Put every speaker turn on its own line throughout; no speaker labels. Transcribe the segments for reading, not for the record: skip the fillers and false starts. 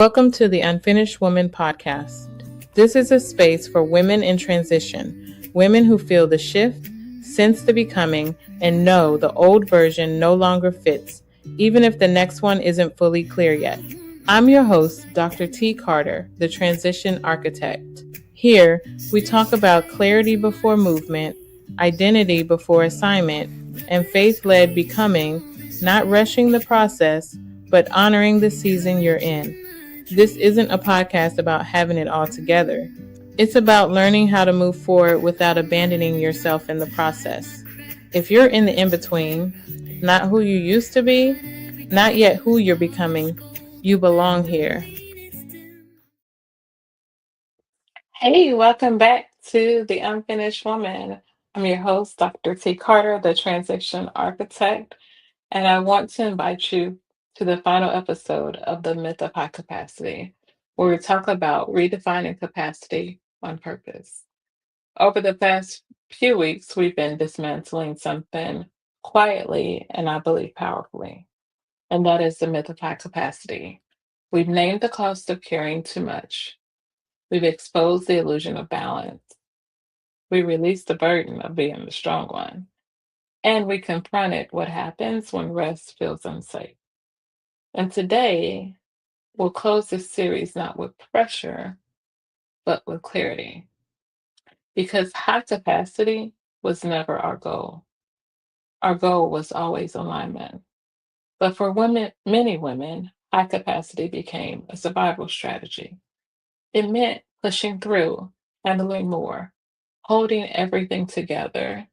Welcome to the Unfinished Woman podcast. This is a space for women in transition, women who feel the shift, sense the becoming, and know the old version no longer fits, even if the next one isn't fully clear yet. I'm your host, Dr. T. Carter, the Transition Architect. Here, we talk about clarity before movement, identity before assignment, and faith-led becoming, not rushing the process, but honoring the season you're in. This isn't a podcast about having it all together. It's about learning how to move forward without abandoning yourself in the process. If you're in the in-between, not who you used to be, not yet who you're becoming, you belong here. Hey, welcome back to The Unfinished Woman. I'm your host, Dr. T. Carter, the Transition Architect, and I want to invite you to the final episode of the Myth of High Capacity, where we talk about redefining capacity on purpose. Over the past few weeks, we've been dismantling something quietly and I believe powerfully, and that is the myth of high capacity. We've named the cost of carrying too much. We've exposed the illusion of balance. We released the burden of being the strong one. And we confronted what happens when rest feels unsafe. And today, we'll close this series not with pressure, but with clarity. Because high capacity was never our goal. Our goal was always alignment. But for women, many women, high capacity became a survival strategy. It meant pushing through, handling more, holding everything together,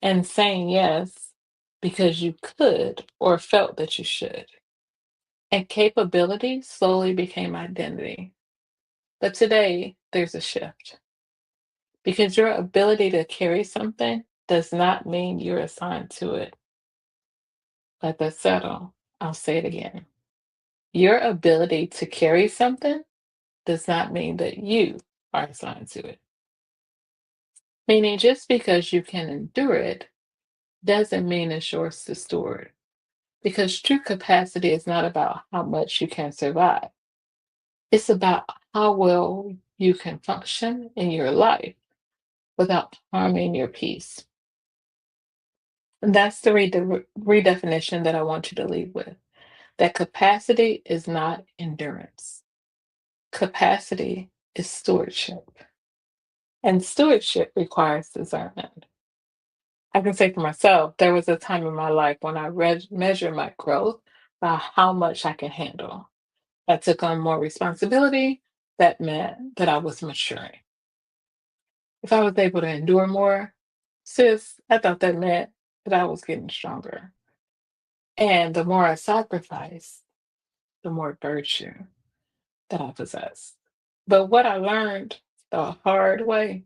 and saying yes because you could or felt that you should. And capability slowly became identity. But today, there's a shift because your ability to carry something does not mean you're assigned to it. Let that settle. I'll say it again. Your ability to carry something does not mean that you are assigned to it. Meaning, just because you can endure it doesn't mean it's yours to steward. Because true capacity is not about how much you can survive, it's about how well you can function in your life without harming your peace. And that's the redefinition that I want you to leave with. That capacity is not endurance, capacity is stewardship. And stewardship requires discernment. I can say for myself, there was a time in my life when I measured my growth by how much I can handle. I took on more responsibility. That meant that I was maturing. If I was able to endure more, sis, I thought that meant that I was getting stronger. And the more I sacrificed, the more virtue that I possessed. But what I learned the hard way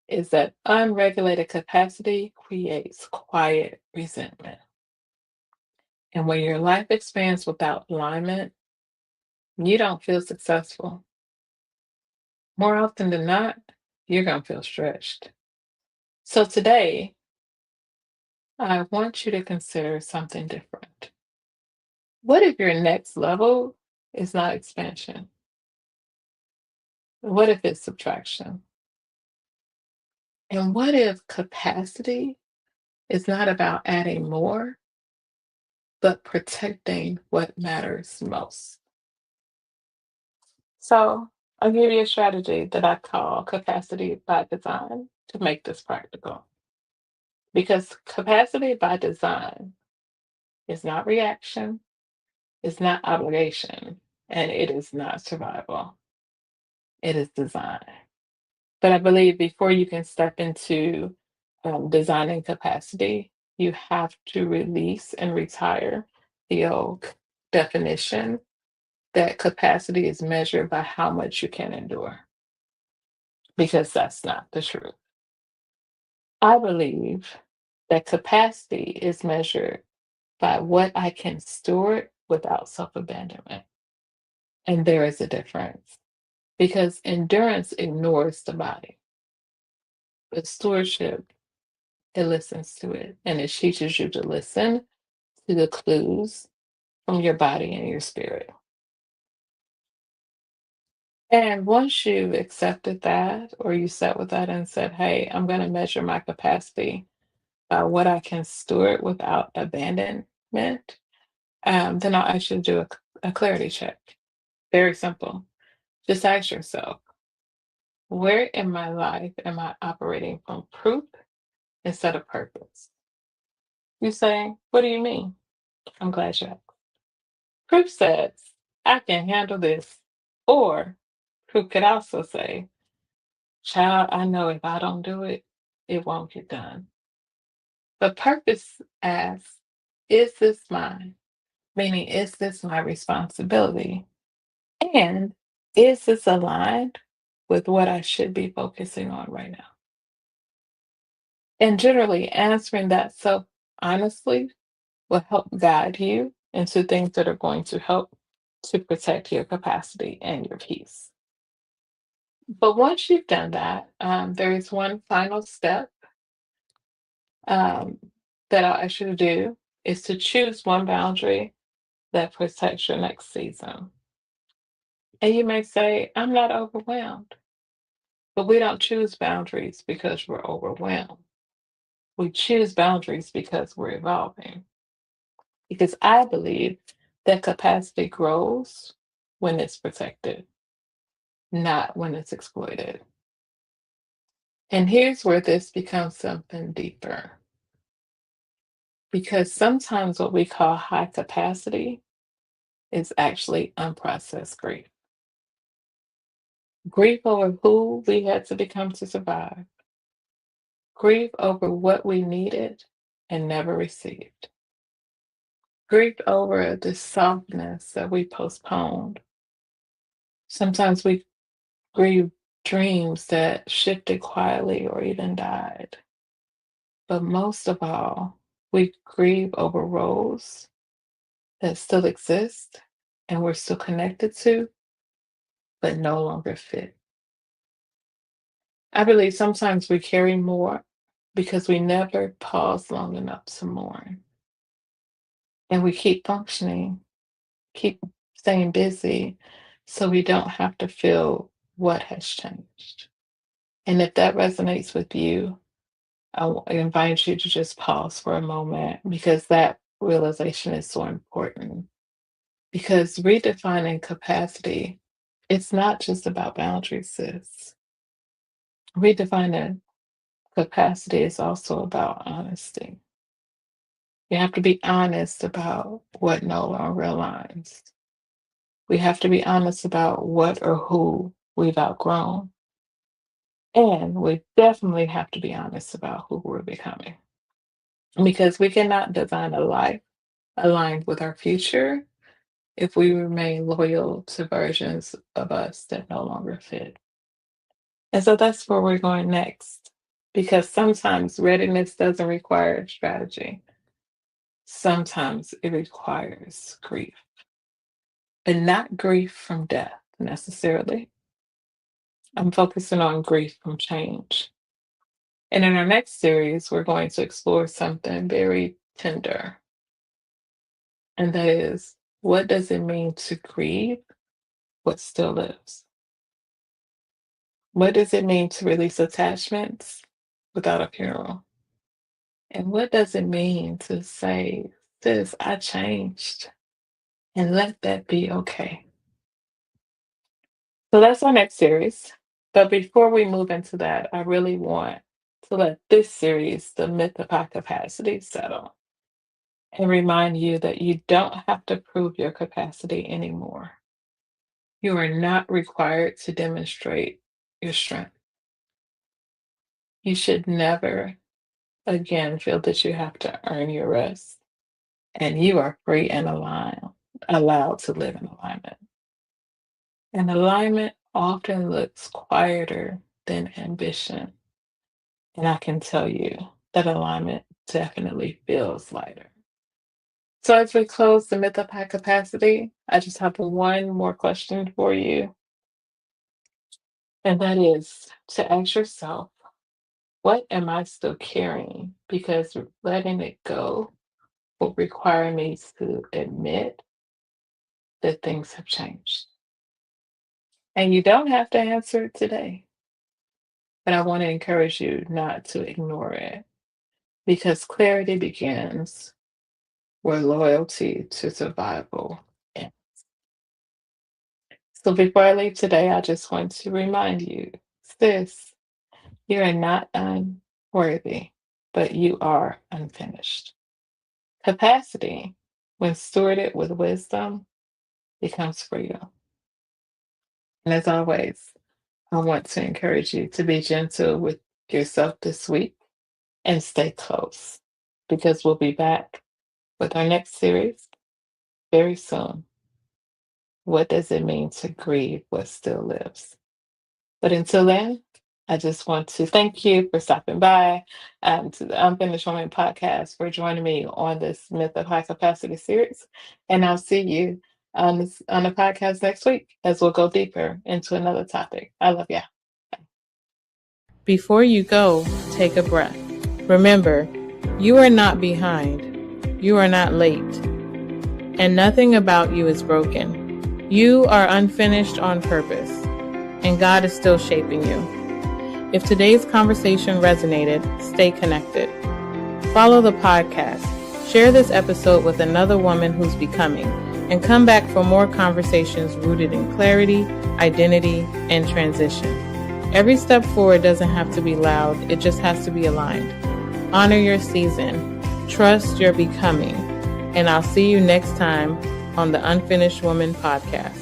is that unregulated capacity creates quiet resentment. And when your life expands without alignment, you don't feel successful. More often than not, you're going to feel stretched. So today, I want you to consider something different. What if your next level is not expansion? What if it's subtraction? And what if capacity is not about adding more, but protecting what matters most? So I'll give you a strategy that I call capacity by design to make this practical. Because capacity by design is not reaction, it's not obligation, and it is not survival. It is design. But I believe before you can step into designing capacity, you have to release and retire the old definition that capacity is measured by how much you can endure, because that's not the truth. I believe that capacity is measured by what I can store without self abandonment. And there is a difference because endurance ignores the body, but stewardship, it listens to it and it teaches you to listen to the clues from your body and your spirit. And once you've accepted that, or you sat with that and said, hey, I'm going to measure my capacity by what I can steward without abandonment, then I'll ask you to do a clarity check. Very simple. Just ask yourself, where in my life am I operating from proof instead of purpose? You say, what do you mean? I'm glad you asked. Proof says, I can handle this. Or proof could also say, child, I know if I don't do it, it won't get done. But purpose asks, is this mine? Meaning, is this my responsibility? And is this aligned with what I should be focusing on right now? And generally, answering that so honestly will help guide you into things that are going to help to protect your capacity and your peace. But once you've done that, there is one final step um, that I'll ask you to do is to choose one boundary that protects your next season. And you may say, I'm not overwhelmed, but we don't choose boundaries because we're overwhelmed. We choose boundaries because we're evolving. Because I believe that capacity grows when it's protected, not when it's exploited. And here's where this becomes something deeper. Because sometimes what we call high capacity is actually unprocessed grief. Grief over who we had to become to survive. Grief over what we needed and never received. Grief over the softness that we postponed. Sometimes we grieve dreams that shifted quietly or even died. But most of all, we grieve over roles that still exist and we're still connected to, but no longer fit. I believe sometimes we carry more because we never pause long enough to mourn. And we keep functioning, keep staying busy so we don't have to feel what has changed. And if that resonates with you, I invite you to just pause for a moment because that realization is so important. Because redefining capacity, it's not just about boundaries, sis. Redefining capacity is also about honesty. You have to be honest about what no longer aligns. We have to be honest about what or who we've outgrown. And we definitely have to be honest about who we're becoming. Because we cannot design a life aligned with our future if we remain loyal to versions of us that no longer fit. And so that's where we're going next. Because sometimes readiness doesn't require strategy, sometimes it requires grief. And not grief from death necessarily. I'm focusing on grief from change. And in our next series, we're going to explore something very tender, and that is, what does it mean to grieve what still lives? What does it mean to release attachments without a funeral? And what does it mean to say, sis, I changed, and let that be okay? So that's our next series. But before we move into that, I really want to let this series, The Myth of High Capacity, settle and remind you that you don't have to prove your capacity anymore. You are not required to demonstrate your strength. You should never again feel that you have to earn your rest. And you are free and allowed to live in alignment. And alignment often looks quieter than ambition. And I can tell you that alignment definitely feels lighter. So as we close the myth of high capacity, I just have one more question for you. And that is to ask yourself, what am I still carrying? Because letting it go will require me to admit that things have changed. And you don't have to answer it today, but I want to encourage you not to ignore it because clarity begins where loyalty to survival ends. So before I leave today, I just want to remind you, sis, you are not unworthy, but you are unfinished. Capacity, when stewarded with wisdom, becomes freedom. And as always, I want to encourage you to be gentle with yourself this week and stay close because we'll be back with our next series very soon. What does it mean to grieve what still lives? But until then, I just want to thank you for stopping by to the Unfinished Woman podcast for joining me on this Myth of High Capacity series. And I'll see you on the podcast next week as we'll go deeper into another topic. I love ya. Before you go, take a breath. Remember, you are not behind. You are not late. And nothing about you is broken. You are unfinished on purpose. And God is still shaping you. If today's conversation resonated, stay connected. Follow the podcast. Share this episode with another woman who's becoming. And come back for more conversations rooted in clarity, identity, and transition. Every step forward doesn't have to be loud, it just has to be aligned. Honor your season, trust your becoming, and I'll see you next time on the Unfinished Woman podcast.